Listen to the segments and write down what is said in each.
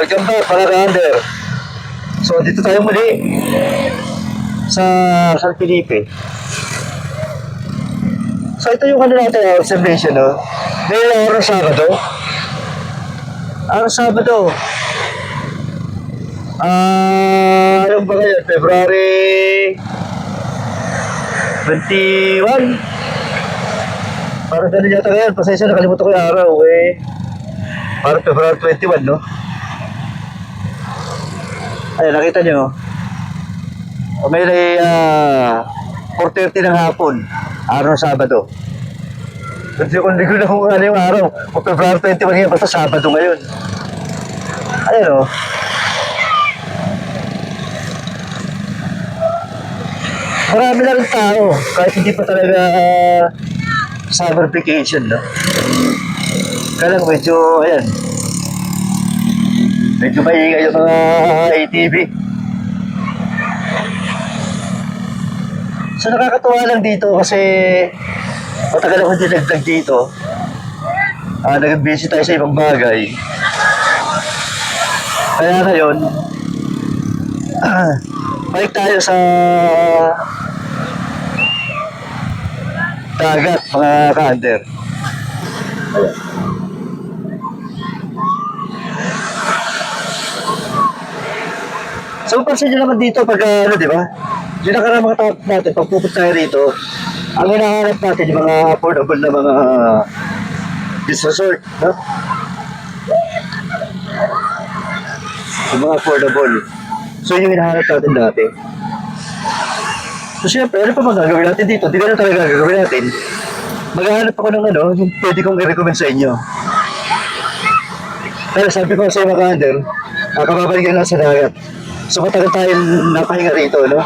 Welcome back mga ka-under. So dito tayo muli sa San Felipe. So ito yung ano natin, observation, no? Ngayon araw Sabado. Araw Sabado. Ano ba ngayon? February 21. Parang ganun yata ngayon. Pasensya, nakalimutan ko yung araw eh. Parang February 21, no? Ayan, nakita nyo. May 4:30 ng hapon. Araw Sabado. Kasi kung hindi ko na kung ano yung araw. Kung February 21 ngayon, basta Sabado ngayon. Ayan, o. Marami na rin tao. Kahit hindi pa talaga summer vacation, no? Kaya lang medyo, ayan. Medyo maingay yung mga ATV. So nakakatuwa lang dito kasi matagal ako hindi nag-vlog dito. Nag-busy tayo sa ibang bagay. Kaya ngayon, balik tayo sa dagat, mga ka-under. Ayan. So, pansin nyo naman dito pag, di ba? Yung nakarang mga tao natin, pag pupunta tayo rito, ang hinahanap natin yung mga affordable na mga beach resort, no? Yung mga affordable. So, yun yung hinahanap natin dati. So, syempre, ano pa magagawin natin dito? Hindi na talaga gagawin natin. Maghahanap ako ng ano, yung pwede kong i-recommend sa inyo. Pero sabi ko sa mga ka-under, kababalikan lang sa dagat. So matagal tayong napahinga rito, no?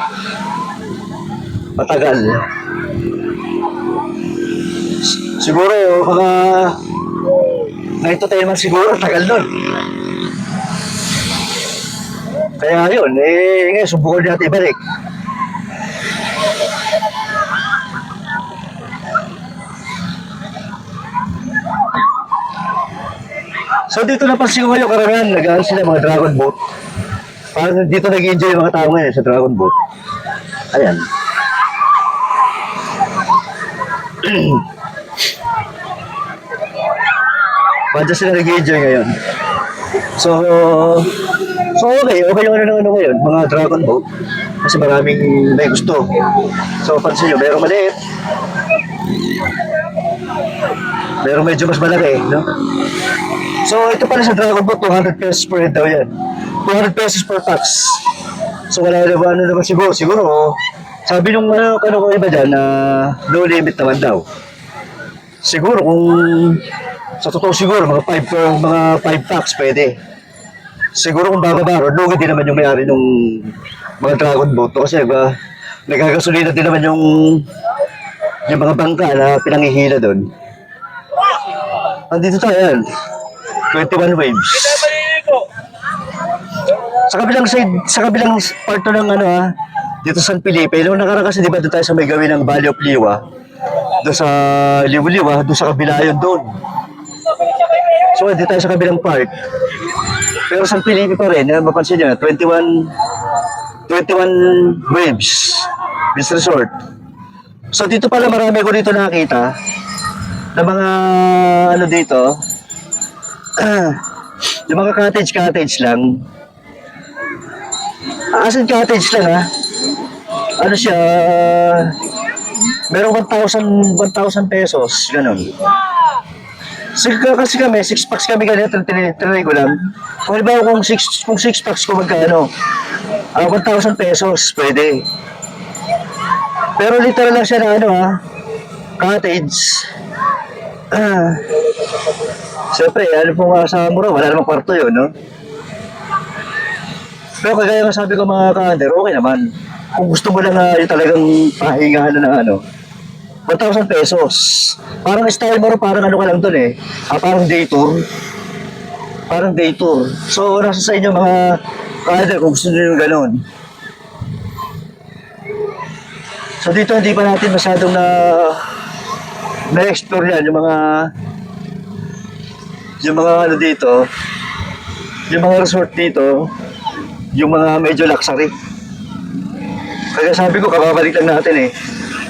Matagal. Siguro, mga 9 to 10 months siguro, tagal nun. Kaya yun, ngayon, subukan natin ibalik. So dito napansin ko ngayon, karamihan, nag-aaral sila mga dragon boat. Parang dito nag-enjoy yung mga tao ngayon sa dragon boat. Ayan. Parang sila nag-enjoy ngayon. So okay yung ano ngayon, mga dragon boat. Kasi maraming may gusto. So pansin nyo, merong maliit. Merong medyo mas malaki, no? So ito pala sa dragon boat, 200 pesos per head daw yan. 200 pesos per tax. So wala naman siguro. Sabi nung ano ko iba dyan na no limit naman daw. Siguro kung sa totoo siguro mga 5 tax pwede. Siguro kung bababa, lugi din naman yung may-ari nung mga dragon boat kasi nagagasolina din naman yung mga bangka na pinangihila doon. Andito tayo yan. 21 waves. Sa kabilang part to ng dito sa San Felipe, nung nakaraan kasi di ba doon tayo sa may gawin ng Valley of Liwa, doon sa Liwa, doon sa kabila yun doon. So dito tayo sa kabilang part. Pero San Felipe pa rin, mapansin nyo, 21 waves, beach resort. So dito pala marami ko dito nakita na mga dito, yung mga cottage lang. As in cottage lang ano siya, merong 1,000 pesos, ganun. Kasi kami, 6 packs kami ganito, tinry ko lang. Kung halimbawa kung 6 packs ko magkano, 1,000 pesos, pwede. Pero literal lang siya na cottage. Siyempre, pong sa mura, wala namang kwarto yun, no? Pero kagaya nga sabi ko mga ka-under, okay naman. Kung gusto mo lang yung talagang pahingahan na 1,000 pesos. Parang style mo, parang ka lang doon parang day tour. Parang day tour. So, nasa sa inyo mga ka-under kung gusto nyo yung gano'n. So, dito hindi pa natin masyadong na-explore yan. Yung mga dito, yung mga resort dito, yung mga medyo luxury. Kaya sabi ko, kababalik lang natin eh.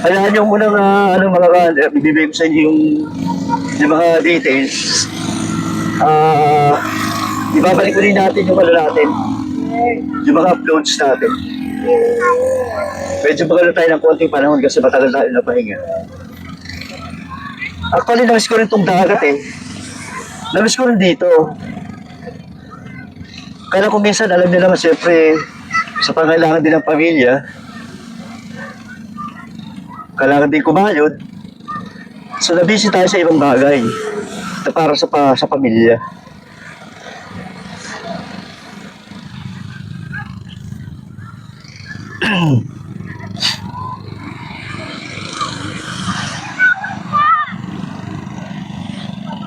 Kaya yung munang mga ibibigay ko sa inyo yung mga details. Ibabalik ko rin natin yung natin, yung mga uploads natin. Medyo magano tayo ng konting panahon kasi matagal tayo na pahinga. Actually, namiss ko rin itong dagat eh. Namiss ko rin dito. Kaya kung minsan, alam niyo naman, siyempre, sa pangailangan din ng pamilya, kailangan din kumayod. So, nabisi tayo sa ibang bagay na para sa pamilya.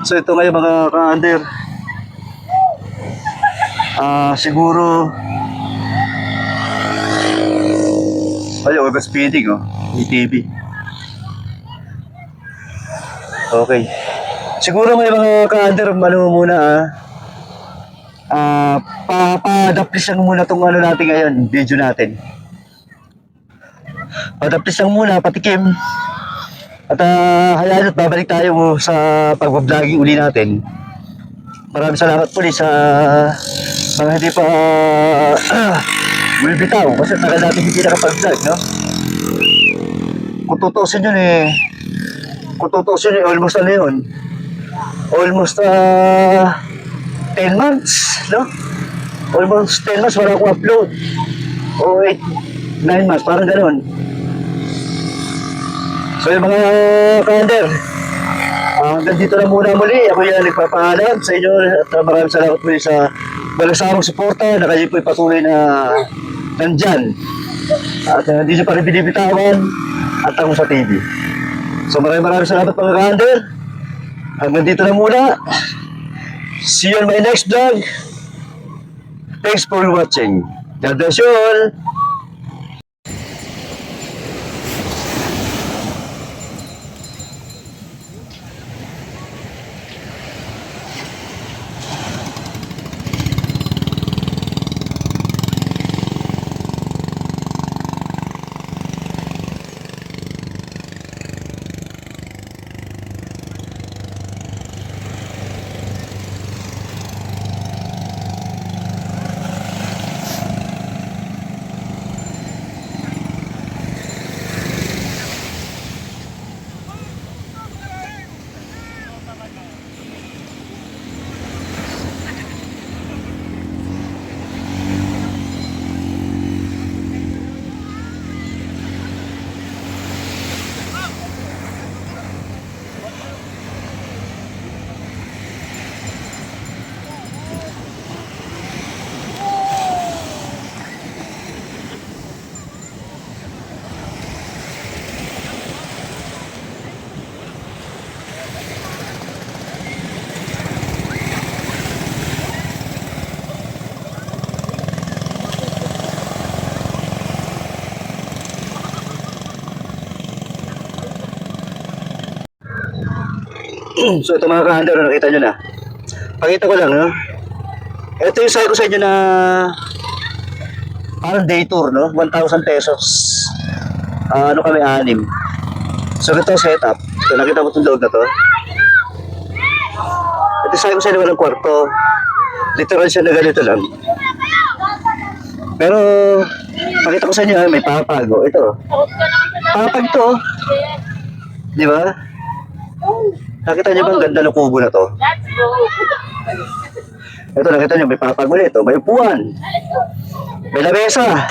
So, ito ngayon mga ka-under. Siguro overspeeding ETV. Okay. Siguro may mga ka-under muna padaplis lang muna tong natin ngayon, video natin. Padaplis lang muna, patikim. At hayaan at babalik tayo sa pag-vlogging uli natin. Maraming salamat po sa mga hindi pa bitaw kasi tagal natin hindi nakapag-vlog, no? Kung tutuusin yun almost yun? Almost 10 months, no? Almost 10 months wala akong upload. O 9 months, parang ganun. So yung mga ka-under, hanggang dito na muna muli. Ako yan nagpapaalam sa inyo at maraming salamat muli sa walang samang suporta na kayo po'y patuloy na nandyan. At hindi nyo pa rin binibitawan at ako sa TV. So maraming salamat mga ka-under. Hanggang dito na muna. See you on my next vlog. Thanks for watching. God bless you all. So ito mga ka-under, nakita nyo na. Pakita ko lang, no? Ito yung sabi ko sa inyo na parang day tour, no? 1,000 pesos. Kami, 6. So ito setup. So nakita mo itong loob na to. Ito sabi ko sa inyo, walang kwarto. Literal siya na ganito lang. Pero pakita ko sa inyo, may papag. Ito. Papag to. Di ba? Nakita niyo ba ang ganda ng kubo na to? Ito, nakita niyo, may papag ulit. May upuan. May lamesa.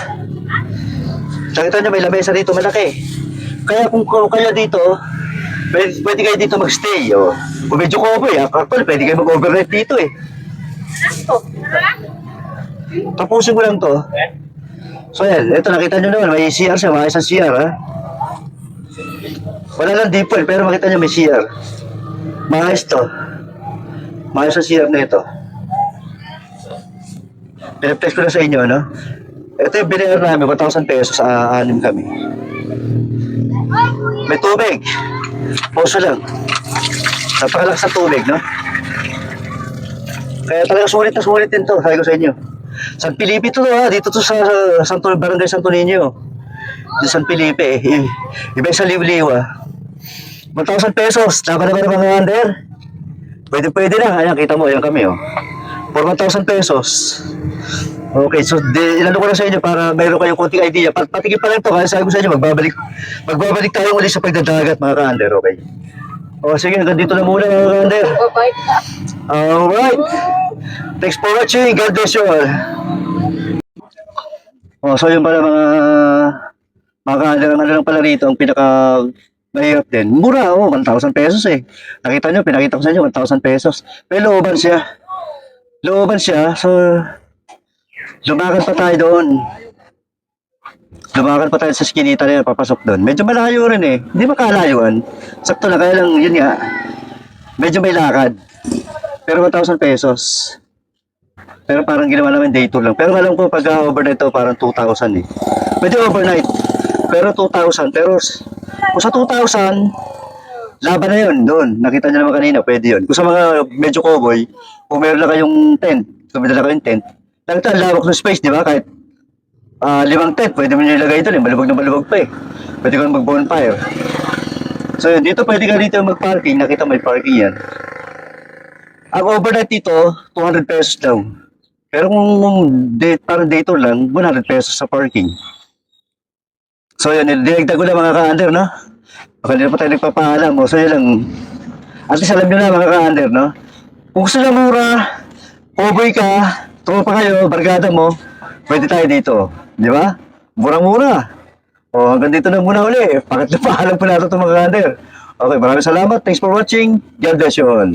Nakita niyo, may lamesa dito, malaki. Kaya kung kayo dito, pwede kayo dito magstay. Kung medyo cover, actually, pwede kayo mag-overnight dito eh. Tapusin mo lang to. So yan, ito nakita niyo naman, may CR siya, may isang CR ha. Wala lang deep well, pero makita niyo may CR. Maayos to. Maayos ang CR na ito. Pinag-test ko na sa inyo, no? Ito yung binayar namin, 1,000 pesos sa 6 kami. May tubig. Poso lang. Napakalakas sa tubig, no? Kaya talaga sulit na sulit din to, sabi ko sa inyo. San Felipe to ha, dito to sa Santo, Barangay Santo Niño. Sa San Felipe, iba yung sa Liwliwa. 1,000 pesos, laban naman ng mga under. Pwede na, ayan, kita mo, ayan kami oh. For 1,000 pesos. Okay, so inano ko na sa inyo para mayroon kayong konting idea. Patigil pa lang to, kaya sabi ko sa inyo, magbabalik tayo ulit sa pagdadagat mga ka-under, okay? O sige, hanggang dito na muna mga ka-under. Alright. Thanks for watching. God bless you all. Oh, so yun pala mga ka-under, ang ano lang pala rito, ang pinaka mahirap din. Mura, 1,000 pesos eh. Nakita nyo, pinakita ko sa inyo, 1,000 pesos. Pero looban siya. So lumakan pa tayo doon. Lumakan pa tayo sa skinita na yun, papasok doon. Medyo malayo rin eh. Hindi makalayuan. Sakto na, kaya lang yun nga. Medyo may lakad. Pero 1,000 pesos. Pero parang ginawa namin day tour lang. Pero alam ko pag overnight to parang 2,000 eh. Pwede overnight. Pero 2,000. Pero kung sa 2,000, laban na yun doon. Nakita niyo naman kanina, pwede yun. Kung sa mga medyo cowboy, kung meron lang kayong tent, kung meron lang kayong tent, nakita ang lawak ng space, di ba? Kahit 5 tent, pwede mo nyo ilagay doon. Malubog na malubog pa eh. Pwede ka mag-bonfire. So yun, dito pwede ka dito mag-parking. Nakita may parking yan. Ang overnight dito, 200 pesos daw. Pero kung parang day tour lang, 100 pesos sa parking. So yun, dinagdag ko na mga ka-under, no? Kanina pa tayo nagpapaalam. So yun lang. At least alam nyo na mga ka-under, no? Kung gusto na mura, cowboy ka, tropa kayo, barkada mo, pwede tayo dito. Di ba? Mura-mura. O hanggang dito na muna uli. Pangatlo paalam po natin itong mga ka-under. Okay, maraming salamat. Thanks for watching. God bless you all.